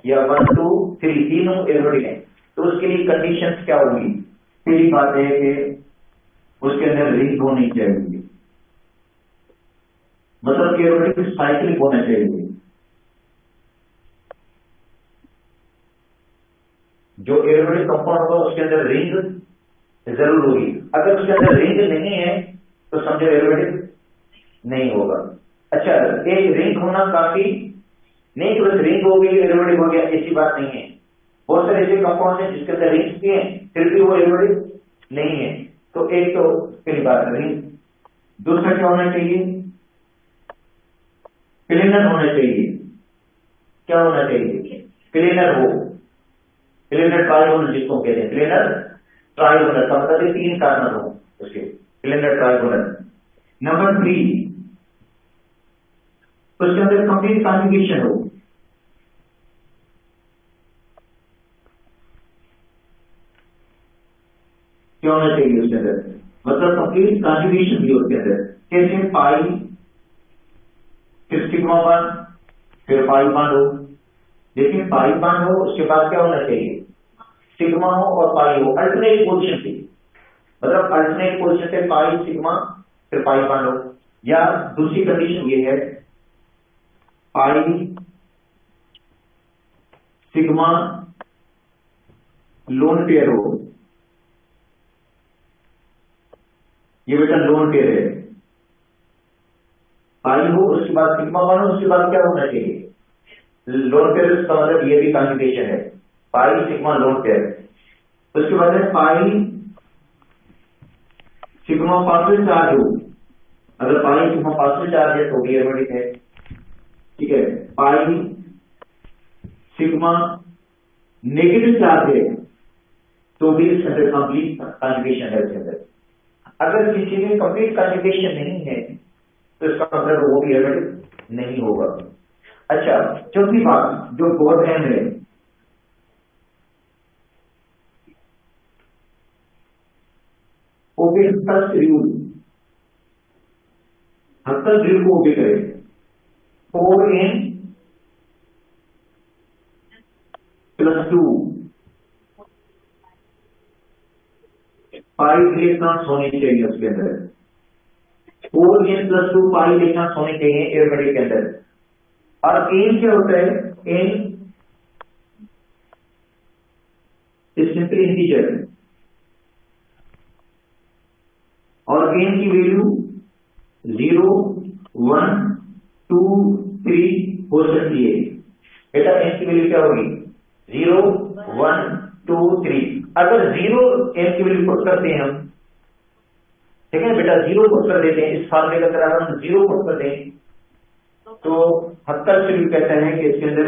या 1 2 3 तीनों एरोमेटिक हैं, तो उसके लिए कंडीशंस क्या होगी? पहली बात है कि उसके अंदर रिंग होनी चाहिए, मतलब कि एरोमेटिक साइक्लिक होना चाहिए। जो एरोमेटिक कंपाउंड होगा उसके अंदर रिंग जरूर होगी। अगर उसके अंदर रिंग नहीं है तो समझो एरोमेटिक नहीं होगा। अच्छा, एक रिंग होना काफी नहीं कि बस रिंग हो गई एरोमेटिक हो गया, ऐसी बात नहीं है। बहुत सारे ऐसे कंपाउंड हैं जिसके अंदर रिंग्स भी हैं फिर भी वो एरोमेटिक नहीं है। तो एक तो पहली बात रिंग। दूसरा क्या होना चाहिए? प्लेनर होना चाहिए। क्या होना चाहिए? प्लेनर हो, प्लेनर ट्राइगोनल जिसको कहते हैं, प्लेनर ट्राइगोनल का मतलब 3 कार्नर हो उसके, प्लेनर ट्राइगोनल। नंबर 3, उसके अंदर कंप्लीट कॉन्जुगेशन हो। क्या होना चाहिए उसके अंदर? मतलब कंप्लीट कॉन्जुगेशन भी उसके अंदर। कैसे? पाई फिर सिग्मा वन फिर पाई बॉन्ड हो। लेकिन पाई बॉन्ड हो उसके बाद क्या होना चाहिए? सिग्मा हो और पाई हो, अल्टरनेट पोजीशन पे, मतलब अल्टरनेट पोजीशन पे पाई सिग्मा फिर पाई बॉन्ड हो। या दूसरी कंडीशन ये है पाई सिग्मा लोन पेयर हो। ये बेटा लोन पेयर है, पाई हो उसके बाद सिग्मा वन हो, उसके बाद क्या होना चाहिए? Lone pair. इसका मतलब ये भी कॉन्जुगेशन है, पाई सिग्मा लोन पेयर। उसके बाद है पाई सिग्मा पार्शियल चार्ज हो। अगर पाई सिग्मा पार्शियल चार्ज है तो भी एरोमेटिक है, ठीक है। पाई सिग्मा नेगेटिव चार्ज है तो भी इसके अंदर कंप्लीट कॉन्जुगेशन है। इसके अंदर अगर किसी में कंप्लीट कॉन्जुगेशन नहीं है तो इसका मतलब वो भी एरोमेटिक नहीं होगा। अच्छा, चौथी बात जो बहुत अहम है, ओबे हक्कल रूल। हक्कल रूल को ओबे करें। 4n+2 पाई इलेक्ट्रॉन्स होने चाहिए उसके अंदर। 4n+2 पाई इलेक्ट्रॉन्स होने चाहिए एरोमेटिक के अंदर। और एन क्या होता है? एन इज सिंपली इंटीजर और एन की वैल्यू 0 1 2 3 हो सकती है। बेटा एन की वैल्यू क्या होगी? 0 1 2 3। अगर 0 एन की वैल्यू पुट करते हैं हम, ठीक है बेटा, 0 पुट कर देते हैं इस फार्मूले के अंदर, अगर हम 0 पुट कर दें तो हक्कल रूल कहता है कि इसके अंदर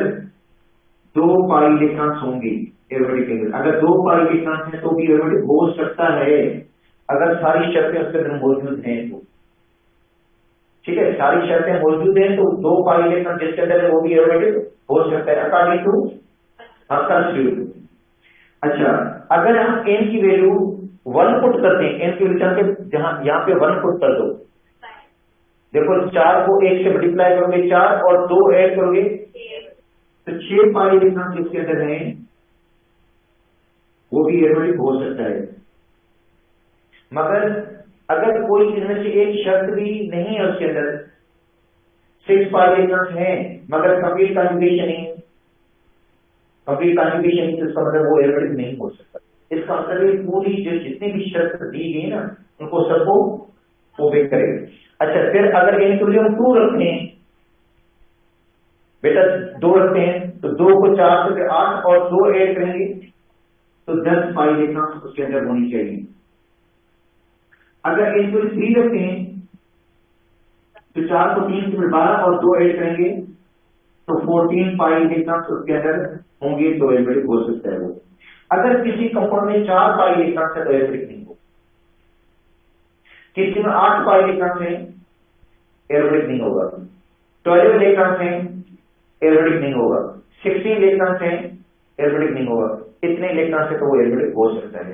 2 पाई इलेक्ट्रॉन्स होंगे एरोमेटिक के अंदर। अगर 2 पाई इलेक्ट्रॉन्स हैं तो भी एरोमेटिक हो सकता है, अगर सारी शर्तें उसके अंदर मौजूद हैं तो, ठीक है। सारी शर्तें मौजूद हैं तो 2 पाई इलेक्ट्रॉन जिसके अंदर है वो भी एरोमेटिक हो सकता है अकॉर्डिंग टू हक्कल रूल। अच्छा, अगर हम एन की वैल्यू 1 पुट करते हैं, एन की वैल्यू जहां यहाँ पे 1 पुट कर दो, देखो 4 को 1 से मल्टीप्लाई करोगे 4 और 2 ऐड करोगे तो 6 पाई इलेक्ट्रॉन जिसके अंदर है वो भी एरोमेटिक हो सकता है। मगर अगर कोई इनमें से एक शर्त भी नहीं है उसके अंदर, 6 पाई इलेक्ट्रॉन है मगर कंप्लीट कॉन्जुगेशन नहीं, कंप्लीट कॉन्जुगेशन नहीं, तो इसका मतलब वो एरोमेटिक नहीं हो सकता। इसका मतलब पूरी जो जितनी भी शर्त दी गई ना उनको सबको ओबे करेगा। अच्छा, फिर अगर एन की वैल्यू हम 2 रखते हैं, बेटा 2 रखते हैं तो 2 को 4 से 8 और 2 ऐड करेंगे तो 10 पाई इलेक्ट्रॉन उसके अंदर होनी चाहिए। अगर एन की वैल्यू 3 रखते हैं तो 4 को 3 से 12 और 2 ऐड करेंगे तो 14 पाई इलेक्ट्रॉन उसके अंदर होंगे तो एरोमेटिक हो सकता है वो। अगर किसी कंपाउंड में 4 पाई इलेक्ट्रॉन है तो एरोमेटिक नहीं होगा, किसी में 8 पाई इलेक्ट्रॉन है एरोमेटिक नहीं होगा, 12 इलेक्ट्रॉन है एरोमेटिक नहीं होगा, 16 इलेक्ट्रॉन है एरोमेटिक नहीं होगा, इतने इलेक्ट्रॉन से तो वो एरोमेटिक हो सकता है।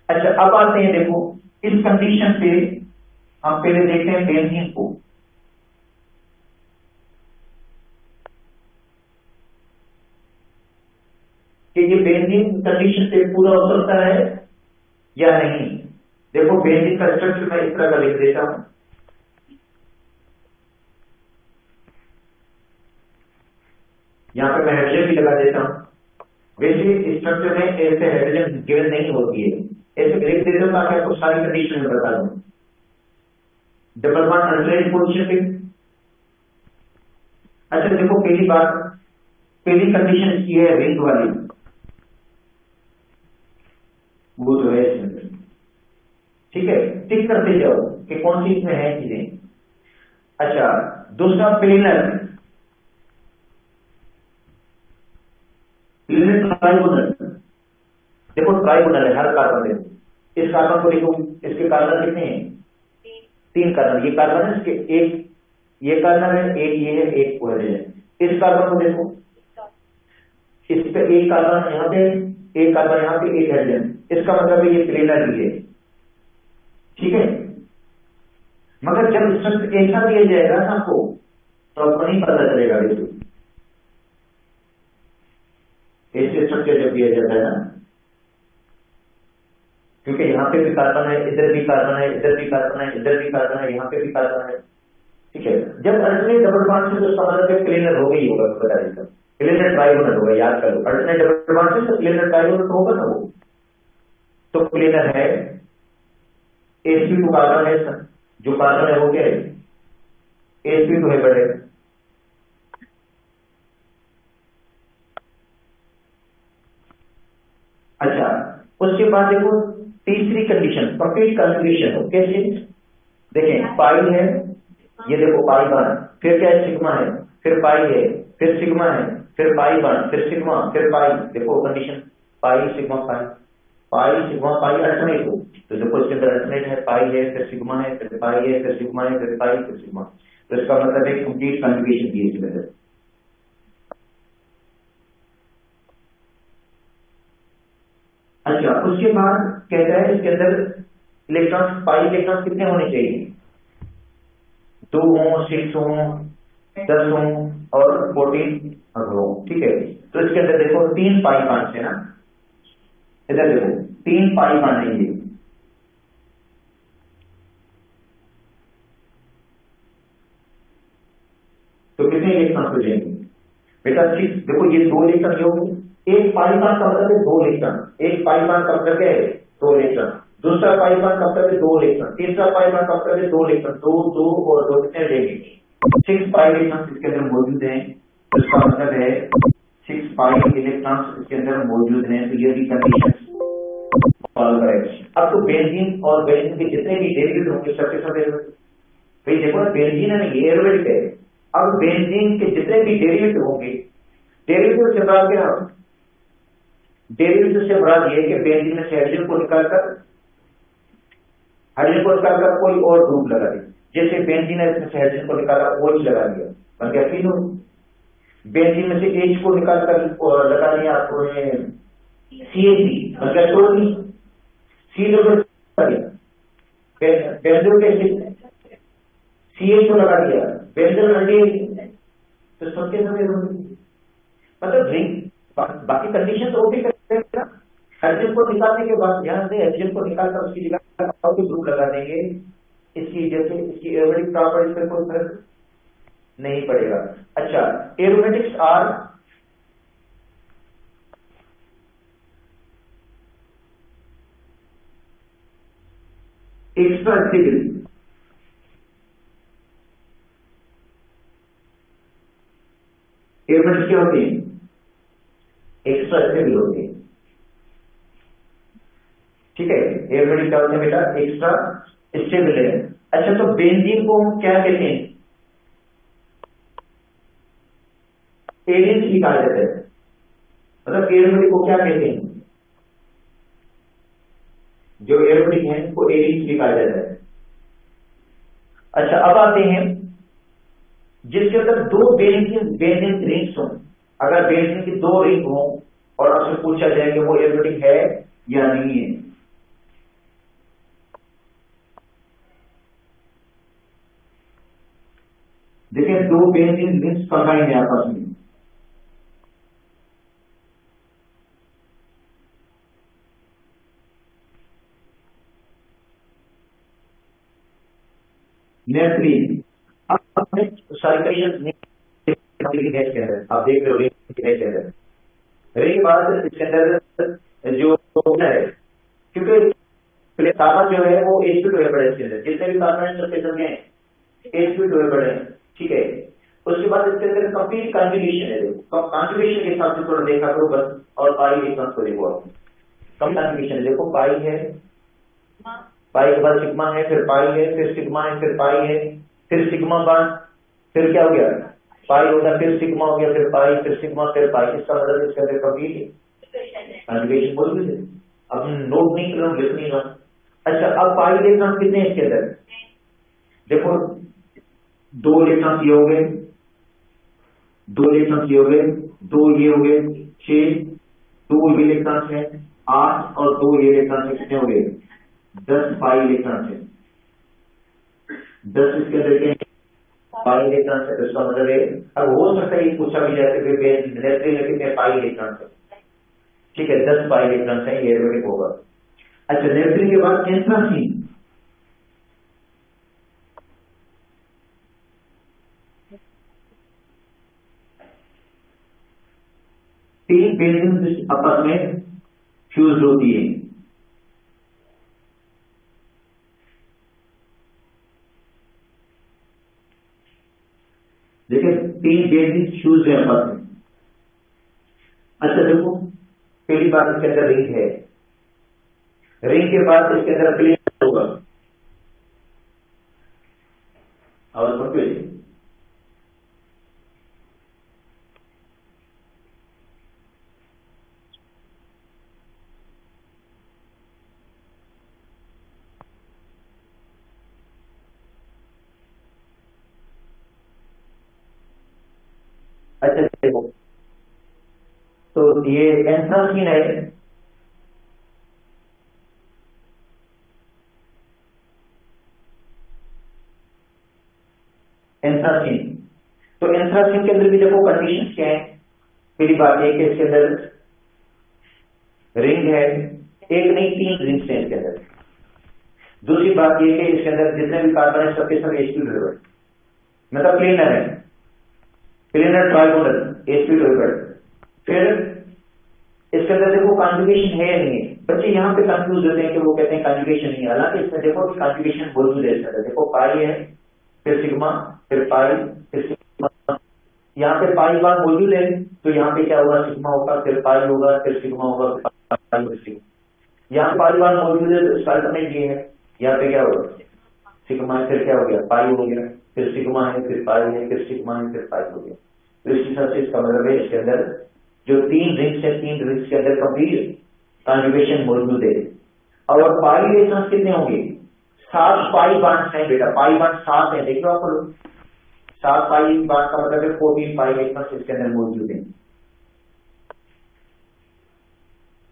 अच्छा, अब आते हैं, देखो इस कंडीशन पे हम पहले देखते हैं बेंजीन को। कि ये बेंजीन कंडीशन से पूरा हो सकता है या नहीं। देखो बेंजीन का स्ट्रक्चर मैं इस तरह का लिख देता हूं, यहाँ पे मैं हाइड्रोजन भी लगा देता हूं। वैसे स्ट्रक्चर में ऐसे हाइड्रोजन गिवन नहीं होती है, ऐसे लिख देता हूं ताकि आपको सारी कंडीशन में बता दूं। डबल बॉन्ड अल्टरनेट पोजीशन पे। अच्छा देखो पहली बात, पहली कंडीशन इसकी है रिंग वाली, वो जो है इसमें, ठीक है, टिक करते जाओ कि कौन सी इसमें है चीजें। अच्छा दूसरा प्लेनर, प्लेनर ट्राइगोनल, देखो ट्राइगोनल है हर कार्बन देखो, इस कार्बन को देखो, इसके कार्बन कितने हैं, 3 कार्बन, ये कार्बन है, इसके एक ये कार्बन है, एक ये है, एक वो है। इस कार्बन को देखो, इस पे एक कार्बन यहाँ पे, एक कार्बन यहाँ पे, एक हाइड्रोजन, इसका मतलब है ये प्लेनर भी है, ठीक है। मगर जब स्ट्रक्चर ऐसा दिया जाएगा ना आपको, तो आपको नहीं पता चलेगा। देखो ऐसे स्ट्रक्चर जब दिया जाता है ना, क्योंकि यहाँ पे भी कार्बन है, इधर भी कार्बन है, इधर भी कार्बन है, इधर भी कार्बन है, यहाँ पे भी कार्बन है, ठीक है। जब अल्टरनेट डबल बॉन्ड से, तो इसका मतलब प्लेनर हो गई होगा, बता देता हूं, प्लेनर ट्राइगोनल होगा, याद कर लो। अल्टरनेट डबल बॉन्ड से तो प्लेनर ट्राइगोनल होगा ना वो, तो प्लेनर है। sp2 कार्बन है, जो कार्बन है वो क्या है, sp2 है बड़े। अच्छा उसके बाद देखो तीसरी कंडीशन, कंप्लीट कॉन्फ़िगरेशन हो कैसे, देखें पाई है, ये देखो पाई वन, फिर क्या है सिग्मा है, फिर पाई है, फिर सिग्मा है, फिर पाई वन, फिर सिग्मा, फिर पाई, देखो कंडीशन पाई सिग्मा पाई, पाई सिग्मा पाई अल्टरनेट हो, तो देखो इसके अंदर अल्टरनेट है, पाई है, फिर सिग्मा है, फिर पाई है, फिर सिग्मा है, फिर पाई, फिर सिग्मा, तो इसका मतलब है कंप्लीट कॉन्फ़िगरेशन दी इसके अंदर। अच्छा उसके बाद कहता है इसके अंदर इलेक्ट्रॉन, पाई इलेक्ट्रॉन कितने होने चाहिए, 2 हो, 6 हो, 10 हो और 14 हो, ठीक है। तो इसके अंदर देखो 3 पाई बॉन्ड है ना, इधर देखो 3 पाई बॉन्ड है ये, तो कितने इलेक्ट्रॉन हो जाएंगे बेटा, 6, देखो ये 2 इलेक्ट्रॉन ये हो गए, एक पाई बॉन्ड का मतलब है 2 इलेक्ट्रॉन, एक पाई बॉन्ड का मतलब है 2 इलेक्ट्रॉन, दूसरा पाई बॉन्ड का मतलब है 2 इलेक्ट्रॉन, तीसरा पाई बॉन्ड का मतलब है 2 इलेक्ट्रॉन, 2 2 और 2 कितने रहेंगे, 6 पाई इलेक्ट्रॉन इसके अंदर मौजूद हैं, तो इसका मतलब है 6 पाई इलेक्ट्रॉन इसके अंदर मौजूद हैं, तो ये भी कंडीशन फॉलो करेगा। अब तो बेंजीन और बेंजीन के जितने भी डेरिवेटिव होंगे सबके सब भाई देखो ना, बेंजीन है ना ये एरोमेटिक है, अब बेंजीन के जितने भी डेरिवेटिव होंगे, डेरिवेटिव से बात क्या, डेरिवेटिव से मुराद ये है कि बेंजीन में से हाइड्रोजन को निकालकर, हाइड्रोजन को निकालकर कोई और ग्रुप लगा दे, जैसे बेंजीन है इसमें से हाइड्रोजन को निकाला OH लगा दिया, बन गया फिनोल। बेंजीन में से H को निकालकर लगा दिया आपको CH3, बन गया chlorine. C double benzoic acid, CH को लगा दिया बेंजल अल्डिहाइड, तो सबके सब मतलब रिंग, बाकी कंडीशन तो ओके करेगा। हाइड्रोजन को निकालने के बाद यहाँ से हाइड्रोजन को निकालकर उसकी जगह के ग्रुप लगा देंगे, इसकी जैसे इसकी एरोमेटिक प्रॉपर्टीज पर कोई फर्क नहीं पड़ेगा। अच्छा aromatics are extra stable, aromatics क्या होते हैं, एक्स्ट्रा स्टेबल होते हैं, ठीक है। एरोमेटिक क्या होते हैं बेटा, एक्स्ट्रा स्टेबल है। अच्छा तो बेंजीन को हम क्या कहते हैं, एलियंस भी कहा जाता है, मतलब एरोमेटिक को क्या कहते हैं, जो एरोमेटिक है वो एलियंस भी कहा जाता है। अच्छा अब आते हैं जिसके अंदर 2 बेंजीन रिंग्स हों, अगर बेंजीन की 2 रिंग हो और आपसे पूछा जाए कि वो एरोमेटिक है या नहीं है, देखिए 2 बेंजीन रिंग्स कंबाइन है आपस में, नेफ्रीन। अब साइक्लेशन है इसके अंदर, आप देख रहे हो रिंग है इसके अंदर। रिंग के बाद इसके अंदर जो है, क्योंकि तापमान जो है वो H2 बड़े इसके अंदर, जितने भी कार्बन सबके हैं H2 बड़े हैं, ठीक है। उसके बाद इसके अंदर कंप्लीट कॉन्जुगेशन है, देखो कॉन्जुगेशन के हिसाब से थोड़ा देखा करो बस, और पाई इलेक्ट्रॉन को देखो आप, कम कॉन्जुगेशन है, देखो पाई है, पाई के बाद सिग्मा है, फिर पाई है, फिर सिग्मा है, फिर पाई है, फिर सिग्मा बार, फिर क्या हो गया पाई होगा, फिर सिग्मा हो गया, फिर पाई, फिर सिग्मा, फिर पाई। इसका मतलब इसके अंदर कंप्लीट कॉन्जुगेशन बोल भी, अब नोट नहीं कर रहा हूँ, लिख नहीं रहा। अच्छा, अब पाई इलेक्ट्रॉन कितने हैं इसके अंदर, देखो 2 इलेक्ट्रॉन ये हो गए, 2 इलेक्ट्रॉन ये हो गए, 2 ये हो गए 6, 2 ये इलेक्ट्रॉन है 8, और 2 ये इलेक्ट्रॉन कितने हो गए 10 पाई इलेक्ट्रॉन है, 10 इसके अंदर के पाई इलेक्ट्रॉन है। इसका मतलब है, अब हो सकता है ये पूछा भी जाए कि कितने पाई इलेक्ट्रॉन है, ठीक है 10 पाई इलेक्ट्रॉन है, ये एरोमेटिक होगा। अच्छा, नेफ्रीन के बाद एंथ्रासीन, तीन बेंजीन आपस में फ्यूज होती है, देखिए 3 बेंजीन फ्यूज है आपस में। अच्छा देखो, पहली बात इसके अंदर रिंग है, रिंग के बाद इसके अंदर प्लेनर होगा, और अच्छा देखो, तो ये एंथ्रासीन है, एंथ्रासीन। तो एंथ्रासीन के अंदर भी देखो कंडीशंस क्या है, पहली बात है कि इसके अंदर रिंग है, एक नहीं 3 रिंग्स हैं इसके अंदर। दूसरी बात यह कि इसके अंदर जितने भी कार्बन है सबके सब H2 मतलब प्लेनर है, प्लेनर ट्राइगोनल H2। फिर इसके अंदर देखो कॉन्जुगेशन है या नहीं है, बच्चे यहाँ पे कंफ्यूज होते हैं कि वो कहते हैं कॉन्जुगेशन नहीं है, हालांकि इसमें देखो कि कॉन्जुगेशन मौजूद है इसके अंदर। देखो पाई है, फिर सिग्मा, फिर पाई, फिर सिग्मा, यहाँ पे पाई बार मौजूद है, तो यहाँ पे क्या होगा सिग्मा होगा, फिर पाई होगा, फिर सिग्मा होगा, फिर पाई, फिर सिग्मा। यहाँ पाई बार मौजूद है, तो इसका अल्टरनेट ये है, यहाँ पे क्या होगा सिग्मा, फिर क्या हो गया पाई हो गया, फिर सिग्मा है, फिर पाई है, फिर सिग्मा है, फिर पाई हो गया। तो इस हिसाब से इसका मतलब है इसके अंदर जो 3 रिंग्स है, 3 रिंग्स के अंदर कंप्लीट कॉन्जुगेशन मौजूद है। और पाई इलेक्ट्रॉन्स कितने होंगे, 7 पाई बॉन्ड्स हैं बेटा, पाई बॉन्ड 7 है, देख लो आप लोग, 7 पाई बॉन्ड का मतलब है 14 पाई इलेक्ट्रॉन्स इसके अंदर मौजूद है।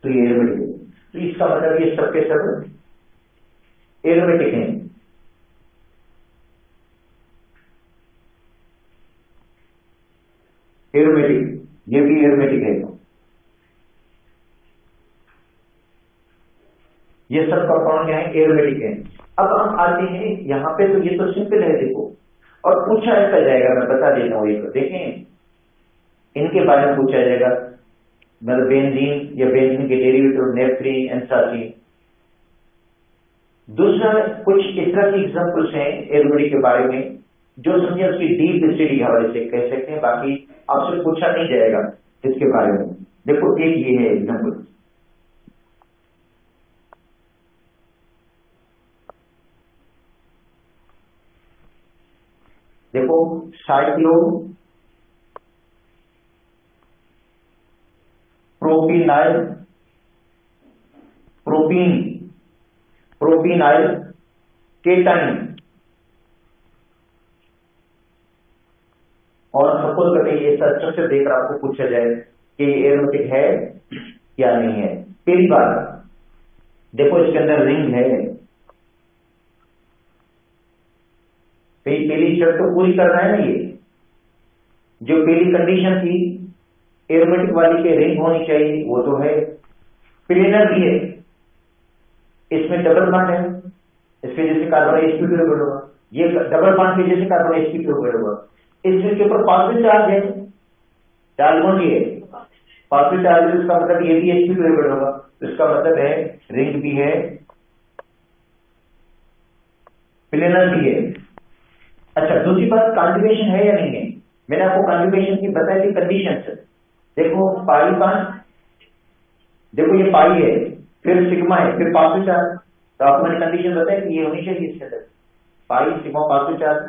तो ये एरोमेटिक है, तो इसका मतलब ये सबके सब एरोमेटिक हैं। एरोमेटिक, ये भी एरोमेटिक है, ये सब कंपाउंड क्या है एरोमेटिक है। अब हम आते हैं यहाँ पे, तो ये तो सिंपल है देखो, और पूछा ऐसा जाएगा, मैं बता देता हूँ, एक देखें इनके बारे में पूछा जाएगा, मतलब बेंजीन या बेंजीन के डेरिवेटिव नेफ्रीन, एंथ्रासीन। दूसरा कुछ इस तरह की एग्जांपल्स हैं एरोमेटिक के बारे में जो समझे उसकी डीप स्टडी के हवाले से कह सकते हैं, बाकी आपसे पूछा नहीं जाएगा इसके बारे में। देखो एक ये है एग्जांपल, देखो साइक्लो प्रोपिनाइल, प्रोपिनाइल केटाइन, और सपोज करते हैं ये स्ट्रक्चर देकर आपको पूछा जाए कि एरोमेटिक है या नहीं है। पहली बात देखो इसके अंदर रिंग है, पहली शर्त तो पूरी करना है ना, ये जो पहली कंडीशन थी एरोमेटिक वाली के रिंग होनी चाहिए वो तो है, प्लेनर भी है, इसमें डबल बॉन्ड है, इसके जैसे कार्बन H2 होगा, ये डबल बॉन्ड की वजह से कार्बन sp2 होगा। इस रिंग के ऊपर पॉजिटिव चार्ज है, चार्ज कौन सी है, पॉजिटिव चार्ज है, इसका मतलब ये भी sp2 होगा, तो इसका मतलब है रिंग भी है, प्लेनर भी है। अच्छा, दूसरी बात कॉन्जुगेशन है या नहीं है, मैंने आपको कॉन्जुगेशन की बताई थी कंडीशंस। देखो पाई बॉन्ड, देखो ये पाई है, फिर सिग्मा है, फिर पॉजिटिव चार्ज, तो आपको मैंने कंडीशन बताया कि ये होनी चाहिए इसके अंदर, pi sigma positive charge,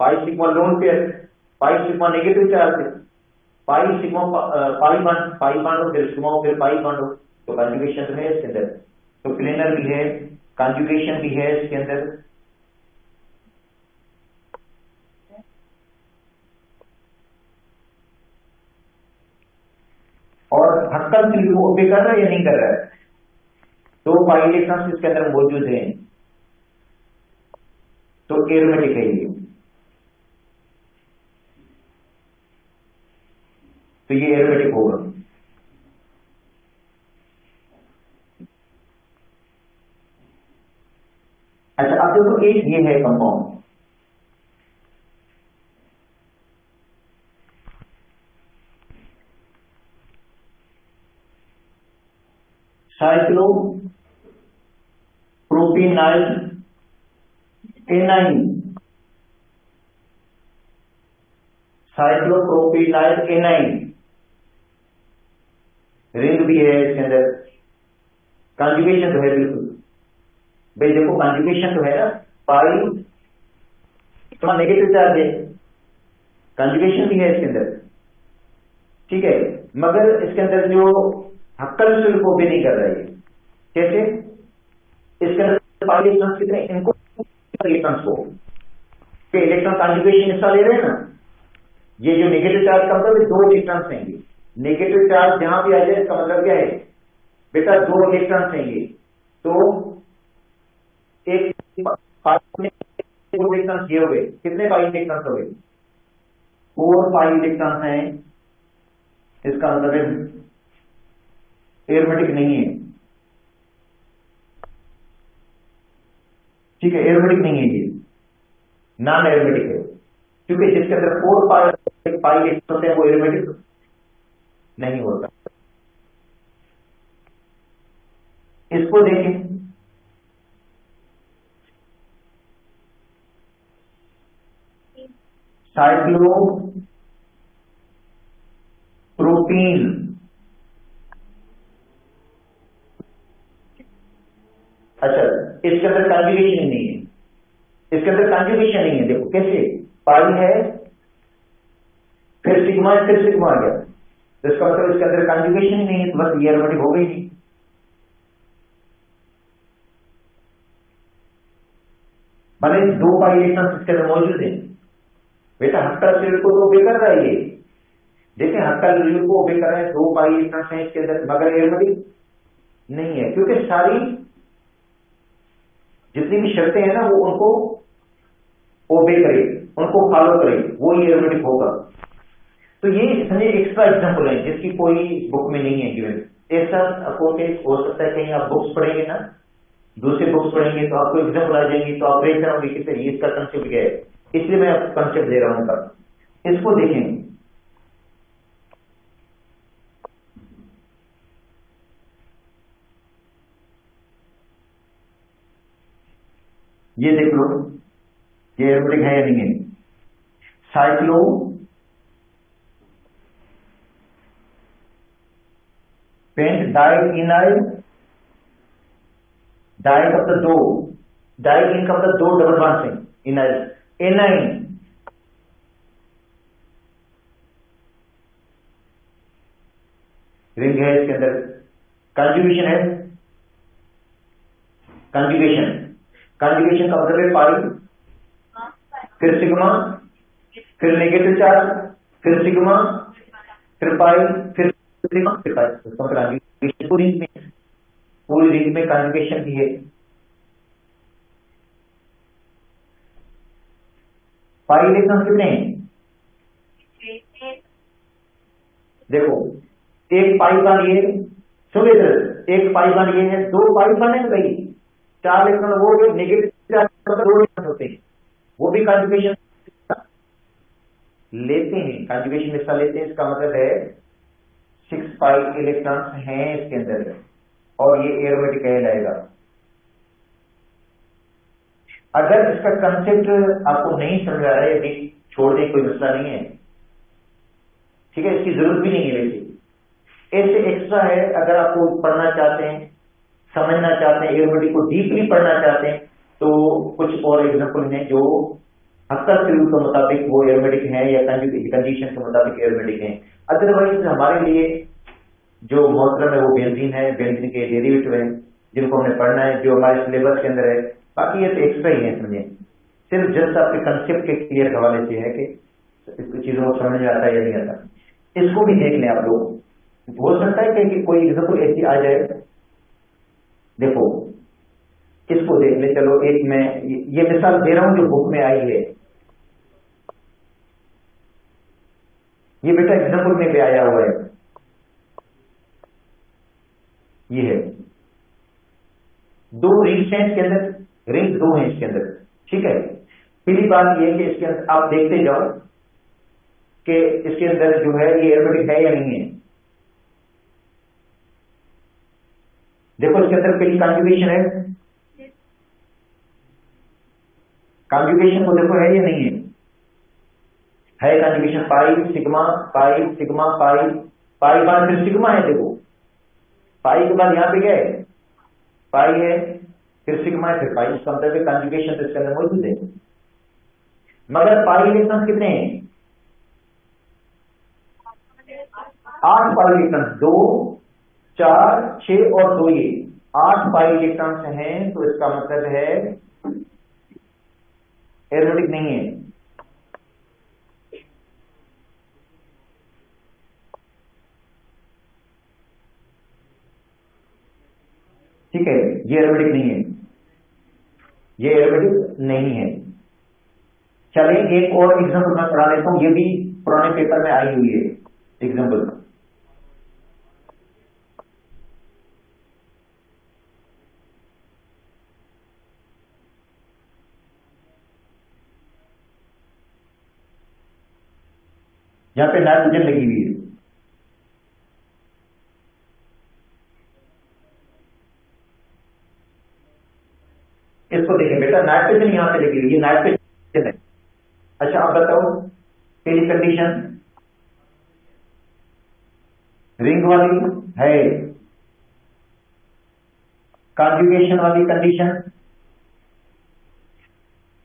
pi sigma lone pair, pi sigma negative charge, पाई सिग्मा पाई बॉन्ड हो, फिर सिग्मा हो, फिर पाई बॉन्ड हो, तो कॉन्जुगेशन है इसके अंदर, तो प्लेनर भी है, कॉन्जुगेशन भी है इसके अंदर। और हक्कल सिल्क को ओबे कर रहा है या नहीं कर रहा है, दो पाई इलेक्ट्रॉन्स इसके अंदर मौजूद हैं, तो एरोमेटिक है ये, तो ये एरोमेटिक होगा। अच्छा, अब देखो एक ये है compound, cyclopropenyl anion, cyclopropenyl anion, ring भी है इसके अंदर, कॉन्जुगेशन तो है बिल्कुल, भाई देखो कॉन्जुगेशन तो है ना, पाई थोड़ा नेगेटिव चार्ज है, कॉन्जुगेशन भी है इसके अंदर, ठीक है, मगर इसके अंदर जो हक्कल सिल्क को भी नहीं कर रहा है, कैसे, इसके अंदर पाई इलेक्ट्रॉन्स कितने, इनको इलेक्ट्रॉन्स को इलेक्ट्रॉन कॉन्जुगेशन हिस्सा ले रहे हैं ना, ये जो नेगेटिव चार्ज का मतलब दो इलेक्ट्रॉन्स रहेंगे, नेगेटिव चार्ज जहां भी आ जाए इसका मतलब क्या है बेटा, दो इलेक्ट्रॉन्स रहेंगे, तो एक इलेक्ट्रॉन्स ये हो गए, कितने पाई इलेक्ट्रॉन्स हो गए, 4 पाई इलेक्ट्रॉन्स हैं, इसका मतलब है एरोमेटिक नहीं है, ठीक है, एरोमेटिक नहीं है, ये नॉन एरोमेटिक है, क्योंकि जिसके अंदर 4 पाई इलेक्ट्रॉन्स है वो एरोमेटिक नहीं होता। इसको देखें, साइक्लो प्रोटीन, अच्छा इसके अंदर कॉन्जुगेशन नहीं है, इसके अंदर कॉन्जुगेशन नहीं है, देखो कैसे, पाई है, फिर सिग्मा है, फिर सिग्मा आ गया, तो इसका मतलब इसके अंदर कॉन्जुगेशन ही नहीं है, तो बस ये एरोमेटिक हो गई नहीं, भले दो पाई इलेक्ट्रॉन्स इसके अंदर मौजूद है, बेटा हक्कल सिल्क को तो ओबे कर रहा है ये, देखें हक्कल सिल्क को ओबे कर रहा है, दो पाई इलेक्ट्रॉन्स हैं इसके अंदर, मगर एरोमेटिक नहीं है, क्योंकि सारी जितनी भी शर्तें हैं ना वो उनको ओबे करे, उनको फॉलो करे, वो ही एरोमेटिक होगा। तो ये समझे एक्स्ट्रा एग्जाम्पल है जिसकी कोई बुक में नहीं है गिवन, ऐसा अपोर्टेज हो सकता है कहीं आप बुक्स पढ़ेंगे ना, दूसरे बुक्स पढ़ेंगे तो आपको एग्जाम्पल आ जाएंगी, तो आप देख रहे कि सर इसका कंसेप्ट क्या है, इसलिए मैं आपको कंसेप्ट दे रहा हूं उनका। इसको देखें, ये देख लो ये एरोमेटिक है या नहीं है, साइक्लो पेंट डाइइनाइल, डाई का मतलब दो, डाइइन का मतलब दो डबल बॉन्ड से, इनाइल एनाइन, रिंग है इसके अंदर, कॉन्जुगेशन है, कॉन्जुगेशन, कॉन्जुगेशन का मतलब है पाई, फिर सिग्मा, फिर नेगेटिव चार्ज, फिर सिग्मा, फिर पाई, फिर सिग्मा, फिर पाई, इसका मतलब कॉन्जुगेशन पूरी रिंग में कॉन्जुगेशन भी है। पाई इलेक्ट्रॉन कितने हैं, देखो एक पाई बॉन्ड ये, सुनिए सर, एक पाई बॉन्ड ये है, दो पाई बॉन्ड है भाई, 4 इलेक्ट्रॉन वो नेगेटिव चार्ज दो इलेक्ट्रॉन होते हैं, वो भी कॉन्जुगेशन लेते हैं, कॉन्जुगेशन हिस्सा लेते हैं। इसका मतलब है 6 पाई इलेक्ट्रॉन्स हैं इसके अंदर और ये एरोमेटिक कहलाएगा। अगर इसका कंसेप्ट आपको नहीं समझ आ रहा है, यदि छोड़ दें, कोई मसला नहीं है, ठीक है, इसकी जरूरत भी नहीं है। वैसे ऐसे एक्स्ट्रा है, अगर आपको पढ़ना चाहते हैं, समझना चाहते हैं, एरोमेटिक को डीपली पढ़ना चाहते हैं, तो कुछ और एग्जांपल हैं जो हक्कर के के मुताबिक वो एरोमेटिक हैं या कंडीशन के मुताबिक एरोमेटिक हैं। अदरवाइज हमारे लिए जो मोहतरम है वो बेंजीन है, बेंजीन के डेरिवेटिव है जिनको हमने पढ़ना है, जो हमारे सिलेबस के अंदर है। बाकी ये तो एक्स्ट्रा ही है, समझे, सिर्फ जस्ट आपके कंसेप्ट के क्लियर हवाले से है कि चीजों को समझ में आता है या नहीं आता। इसको भी देख लें आप लोग। हो सकता है कि कोई एग्जाम्पल ऐसी आ जाए, देखो इसको देख ले। चलो एक मैं ये मिसाल दे रहा हूं जो बुक में आई है, ये बेटा एग्जाम्पल में भी आया हुआ है, ये है दो रिंग्स हैं इसके अंदर, रिंग दो हैं इसके अंदर, ठीक है। पहली बात ये कि इसके अंदर आप देखते जाओ कि इसके अंदर जो है ये एरोमेटिक है या नहीं है। देखो इसके अंदर पहली कॉन्जुगेशन है, कॉन्जुगेशन को देखो है या नहीं है conjugation, pi sigma pi sigma pi, pi बाद फिर सिग्मा है। देखो पाई के बाद यहां पे क्या है, पाई है, फिर सिग्मा है, फिर पाई। इसका मतलब कॉन्जुगेशन तो इसके अंदर मौजूद है। मगर पाई इलेक्ट्रॉन कितने हैं, 8 पाई इलेक्ट्रॉन, 2 4 6 और 2, ये 8 पाई इलेक्ट्रॉन्स हैं। तो इसका मतलब है एरोमेटिक नहीं है। ठीक है, ये एरोमेटिक नहीं है, ये एरोमेटिक नहीं है। चलिए एक और एग्जाम्पल मैं पढ़ा देता हूं, ये भी पुराने पेपर में आई हुई है एग्जाम्पल। यहां पे नाइट्रोजन लगी हुई है, इसको देखें बेटा, नाइट्रोजन यहां पे लगी हुई है, नाइट्रोजन है। अच्छा आप बताओ, पहली कंडीशन रिंग वाली है, कॉन्जुगेशन वाली कंडीशन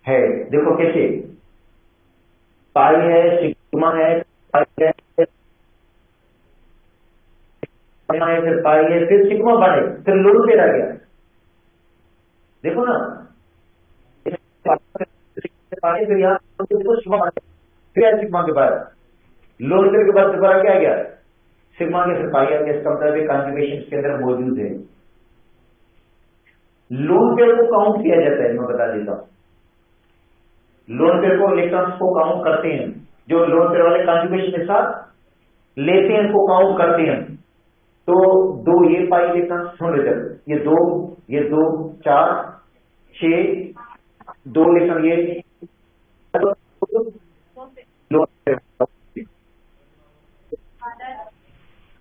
है। देखो कैसे, पाई है, सिग्मा है, पाई है, फिर पाई है, फिर सिग्मा बढ़े, फिर लोड पे रह गया। देखो ना, पाई फिर यहाँ सिग्मा बढ़े, फिर सिग्मा के बाद लोड पे के बाद दोबारा क्या आ गया, सिग्मा के फिर पाई आ गया। इसका मतलब कॉन्जुगेशन के अंदर मौजूद है। लोन पेयर को काउंट किया जाता है, मैं बता देता हूं। लोन पेयर को इलेक्ट्रॉन्स को काउंट करते हैं, जो लोन पेयर वाले कॉन्जुगेशन के साथ लेते हैं, इनको काउंट करते हैं। तो 2 ये पाई इलेक्ट्रॉन्स सुन लेते हैं, ये 2 4 6 2 इलेक्ट्रॉन ये लोन पेयर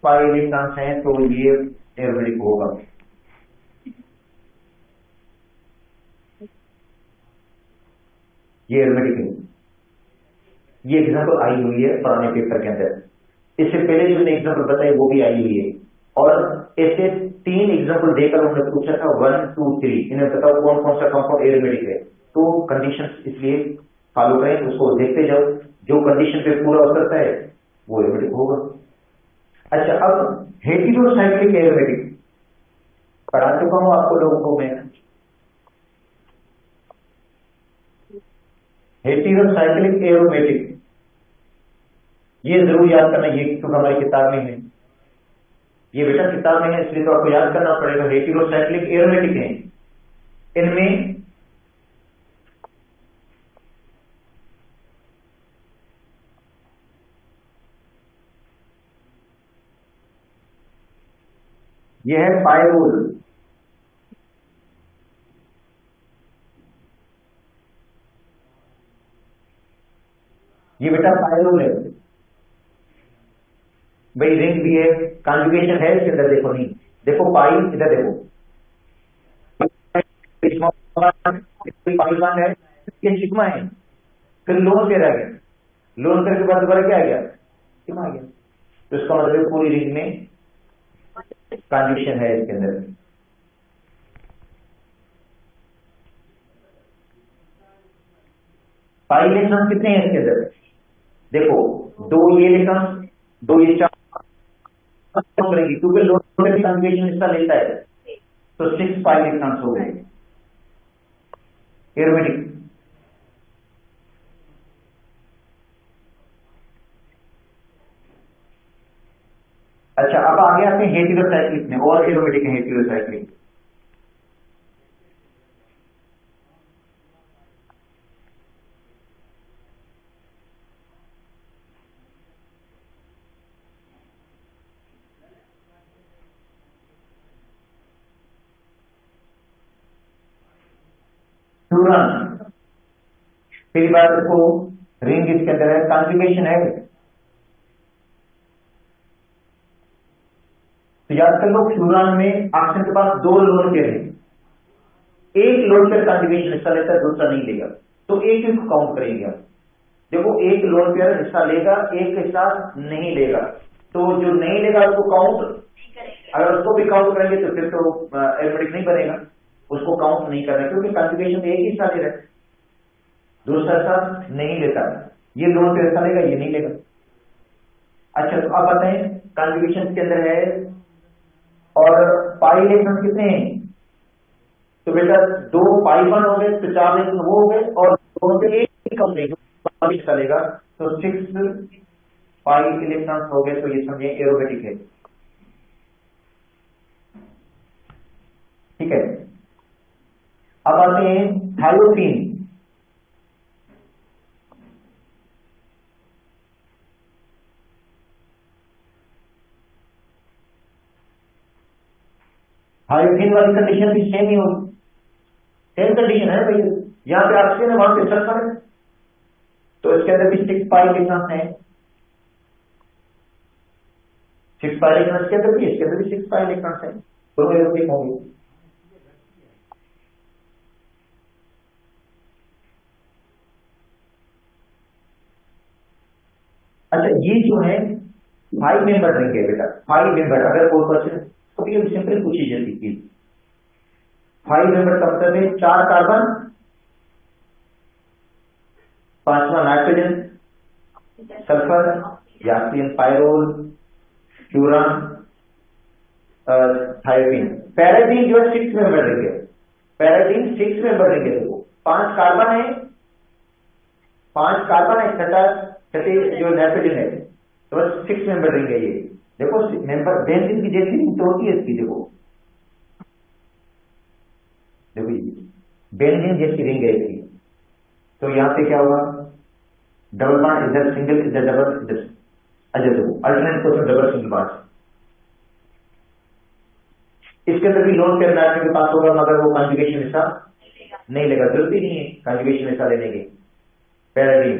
पाई इलेक्ट्रॉन्स हैं, तो ये एरोमेटिक होगा। ये एरोमेटिक है। ये एग्जाम्पल आई हुई है पुराने पेपर के अंदर, इससे पहले जो मैंने एग्जाम्पल बताई वो भी आई हुई है। और ऐसे 3 एग्जाम्पल देकर उन्होंने पूछा था 1 2 3, इन्हें बताओ कौन कौन सा कंपाउंड एरोमेटिक है। तो कंडीशन इसलिए फॉलो करें, उसको देखते जाओ, जो कंडीशन पे पूरा उतरता है वो एरोमेटिक होगा। अच्छा अब हेटेरोसाइक्लिक एरोमेटिक पढ़ा चुका हूं आपको लोगों को मैं। हेटेरोसाइक्लिक एरोमेटिक ये जरूर याद करना, ये क्योंकि हमारी किताब में है, ये बेटा किताब में है, इसलिए तो आपको याद करना पड़ेगा। हेटेरोसाइक्लिक एरोमेटिक है, इनमें यह है पायरोल, ये बेटा पायरोल है भाई, रिंग भी है, कॉन्जुगेशन है इसके अंदर, देखो नहीं, देखो पाई, इधर देखो पाई बॉन्ड है, ये सिग्मा है, फिर लोन पे रह गया, लोन करके बाद दोबारा क्या आ गया, सिग्मा आ गया। तो इसका मतलब पूरी रिंग में कॉन्जुगेशन है इसके अंदर। पाई इलेक्ट्रॉन कितने हैं इसके अंदर, देखो 2 ये इलेक्ट्रॉन, 2 ये 4 करेंगे क्योंकि लोड कॉन्जुगेशन हिस्सा लेता है, तो 6 पाई इलेक्ट्रॉन्स हो गए एरोमेटिक। अच्छा, अब आगे आते हैं हेटेरोसाइक्लिक में, और एरोमेटिक है हेटेरोसाइक्लिक। फ्लूरन, पहली बार देखो रिंग इसके अंदर है, कॉन्जुगेशन है, तो याद कर लो फ्लूरन में ऑक्सीजन के पास 2 लोन पेयर है, एक लोन पेयर कॉन्जुगेशन हिस्सा लेता है, दूसरा नहीं लेगा, तो एक ही काउंट करेंगे आप। देखो एक लोन पेयर हिस्सा लेगा, एक हिस्सा नहीं लेगा, तो जो नहीं लेगा उसको काउंट, अगर उसको भी काउंट करेंगे तो फिर तो एरोमेटिक नहीं बनेगा, उसको काउंट नहीं करना क्योंकि कॉन्जुगेशन में एक ही हिस्सा ले रहा है, दूसरा हिस्सा नहीं लेता, ये लोन पेयर हिस्सा लेगा, ये नहीं लेगा। अच्छा, तो आप बताएं कॉन्जुगेशन के अंदर है और पाई इलेक्ट्रॉन कितने हैं, तो बेटा 2 पाई बॉन्ड हो गए, तो 4 इलेक्ट्रॉन वो हो गए, और दोनों से एक ही कम चलेगा, तो 6 पाई इलेक्ट्रॉन हो गए, तो ये समझे एरोमेटिक है। ठीक है, अब आते हैं थायोटीन। थायोटीन वाली कंडीशन भी सेम ही होगी, सेम कंडीशन है भैया, यहाँ पे ऑक्सीजन है, वहां पे सल्फर है, तो इसके अंदर भी 6 पाई इलेक्ट्रॉन है, 6 पाई इलेक्ट्रॉन के अंदर भी, इसके अंदर भी 6 पाई इलेक्ट्रॉन है, दोनों एरोमेटिक होंगे। अच्छा, ये जो है 5 मेंबर रिंग है बेटा, 5 मेंबर, अगर कोई क्वेश्चन तो ये सिंपल पूछी जाती थी, 5 मेंबर का मतलब है 4 कार्बन, 5वां nitrogen, sulphur, oxygen, pyrrole, furan, thiophene. Pyridine जो है 6 मेंबर रिंग है, पैराडीन 6 मेंबर रिंग है, देखो 5 कार्बन है, 5 कार्बन है, छठे जो नाइट्रोजन है, तो बस 6 मेंबर रिंग है ये, देखो मेंबर बेंजीन की जैसी रिंग तो होती है इसकी, देखो देखो ये बेंजीन जैसी रिंग है इसकी, तो यहां पे क्या होगा, डबल बॉन्ड इधर, सिंगल इधर, डबल इधर, अच्छा देखो alternate question double single bond, इसके अंदर भी लोन पेयर नाइट्रोजन के पास होगा, मगर वो कॉन्जुगेशन हिस्सा नहीं लेगा, जरूरी नहीं है कॉन्जुगेशन हिस्सा लेने की। पैराडीन,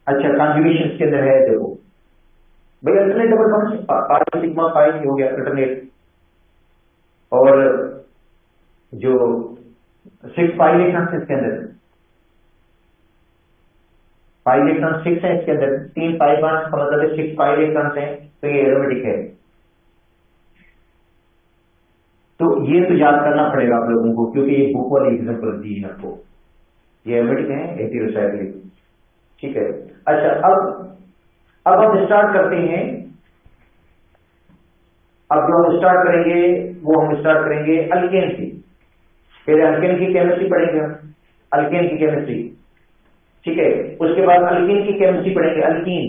अच्छा कॉन्जुगेशन इसके अंदर है, देखो भाई अल्टरनेट डबल बॉन्ड, पाई सिग्मा पाई हो गया अल्टरनेट, और जो 6 पाई इलेक्ट्रॉन इसके अंदर, पाई इलेक्ट्रॉन 6 है इसके अंदर, 3 पाई बॉन्ड का मतलब है 6 पाई इलेक्ट्रॉन है, तो ये एरोमेटिक है। तो ये तो याद करना पड़ेगा आप लोगों को, क्योंकि ये बुक वाली एग्जाम्पल दी है आपको, ये एरोमेटिक है, हेटेरोसाइक्लिक। ठीक है, अच्छा अब हम स्टार्ट करते हैं, अब जो हम स्टार्ट करेंगे वो हम स्टार्ट करेंगे अल्केन से, पहले अल्केन की केमिस्ट्री पढ़ेंगे हम, अल्केन की केमिस्ट्री, ठीक है, उसके बाद अल्कीन की केमिस्ट्री पढ़ेंगे, अल्कीन,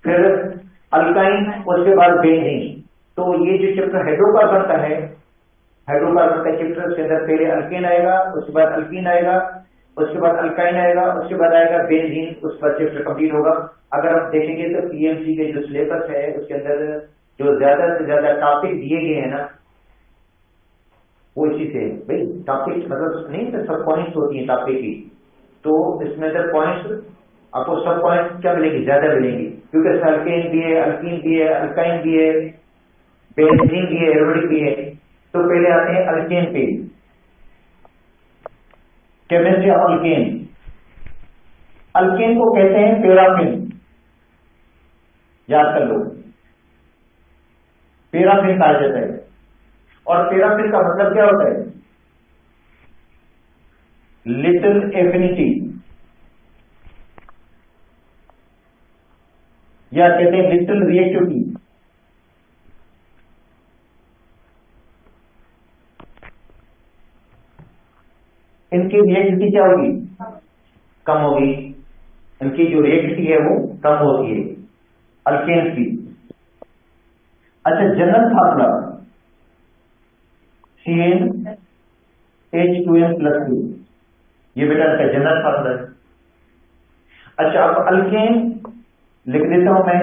फिर अल्काइन, उसके बाद बेंजीन। तो ये जो चैप्टर हाइड्रोकार्बन का है, हाइड्रोकार्बन का चैप्टर, उसके अंदर पहले अल्केन आएगा, उसके बाद अल्कीन आएगा, उसके बाद अल्काइन आएगा, उसके बाद आएगा बेंजीन, उस पर चैप्टर कंप्लीट होगा। अगर आप देखेंगे तो पीएमसी के जो सिलेबस है उसके अंदर जो ज्यादा से ज्यादा टॉपिक दिए गए हैं ना, वो इसी से भाई टॉपिक मतलब नहीं तो सब पॉइंट्स होती है टॉपिक की, तो इसमें अगर पॉइंट्स आपको सब पॉइंट्स क्या मिलेंगे, ज्यादा मिलेंगी, क्योंकि अल्केन भी है, अल्कीन भी है, अल्काइन भी है, बेंजीन भी है, एरोमेटिक भी है। तो पहले आते हैं अल्केन पे, केमिस्ट्री ऑफ अल्केन। अल्केन को कहते हैं पैराफिन, याद कर लो, पैराफिन कहा जाता है। और पैराफिन का मतलब क्या होता है, लिटिल एफिनिटी, या कहते हैं लिटिल रिएक्टिविटी। इनकी रिएक्टिविटी क्या होगी, कम होगी, इनकी जो रिएक्टिविटी है वो कम होती है अल्केन की। अच्छा, जनरल फार्मूला CnH2n+2, ये बेटा इसका जनरल फार्मूला है। अच्छा, अब अल्केन लिख देता हूं मैं,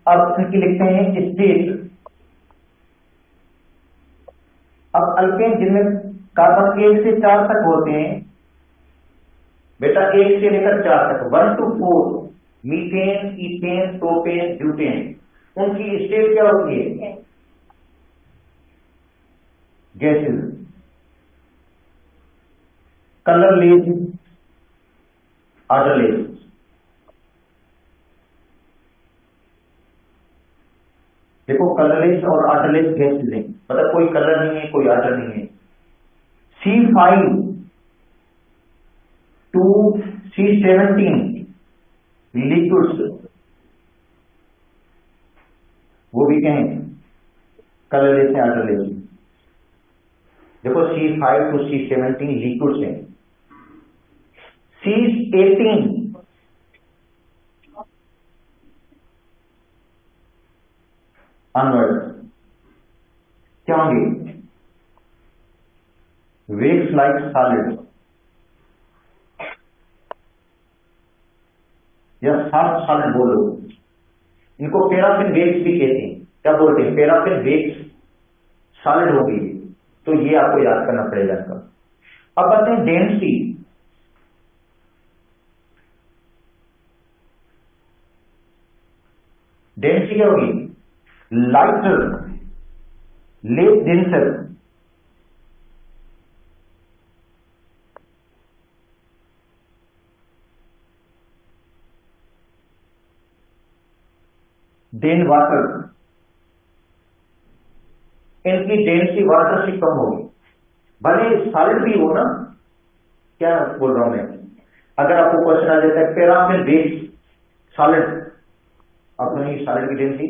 अब इनकी लिखते हैं स्टेट। अब अल्केन जिनमें कार्बन 1 से 4 तक होते हैं बेटा, 1 से लेकर 4 तक, 1 to 4, methane, ethane, propane, butane, उनकी स्टेट क्या होती है, गैसेस। Colourless, odourless. देखो कलरलेस और ऑर्डरलेस गैसेस हैं, मतलब कोई कलर नहीं है, कोई ऑर्डर नहीं है। C5 to C17 लिक्विड्स, वो भी कहें कलरलेस है, ऑर्डरलेस। देखो C5 to C17 लिक्विड्स हैं। C18 ऑनवर्ड क्या होंगे, वेक्स लाइक सॉलिड या सॉफ्ट सॉलिड बोलो, इनको पैराफिन वेक्स भी कहते हैं। क्या बोलते हैं, पैराफिन वेक्स सॉलिड होगी, तो ये आपको याद करना पड़ेगा इसका। अब आते हैं डेंसिटी। डेंसिटी क्या होगी, lighter, less denser, than water, इनकी डेंसिटी वाटर से कम होगी, भले सॉलिड भी हो ना। क्या बोल रहा हूं मैं, अगर आपको क्वेश्चन आ जाता है पैराफिन वेक्स सॉलिड, आप सॉलिड की डेंसिटी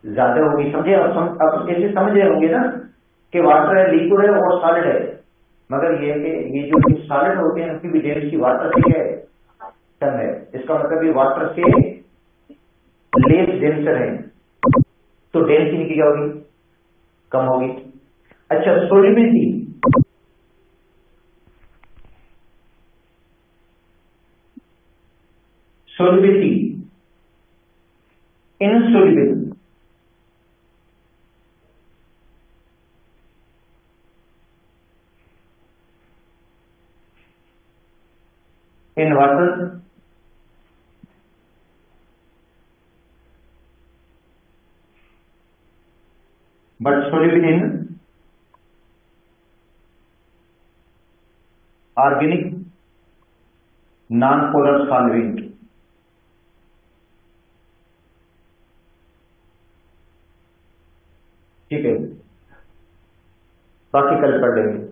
ज्यादा होगी, समझे आप कैसे समझ रहे होंगे ना कि वाटर है, लिक्विड है और सॉलिड है, मगर ये कि ये जो सॉलिड होते हैं उनकी भी डेंसिटी वाटर से है कम है, इसका मतलब ये वाटर से लेस डेंसर है, तो डेंसिटी की क्या होगी, कम होगी। अच्छा, solubility, solubility, insoluble, in water, but soluble in organic non polar solvent. ठीक है, बाकी कल पढ़ लेंगे।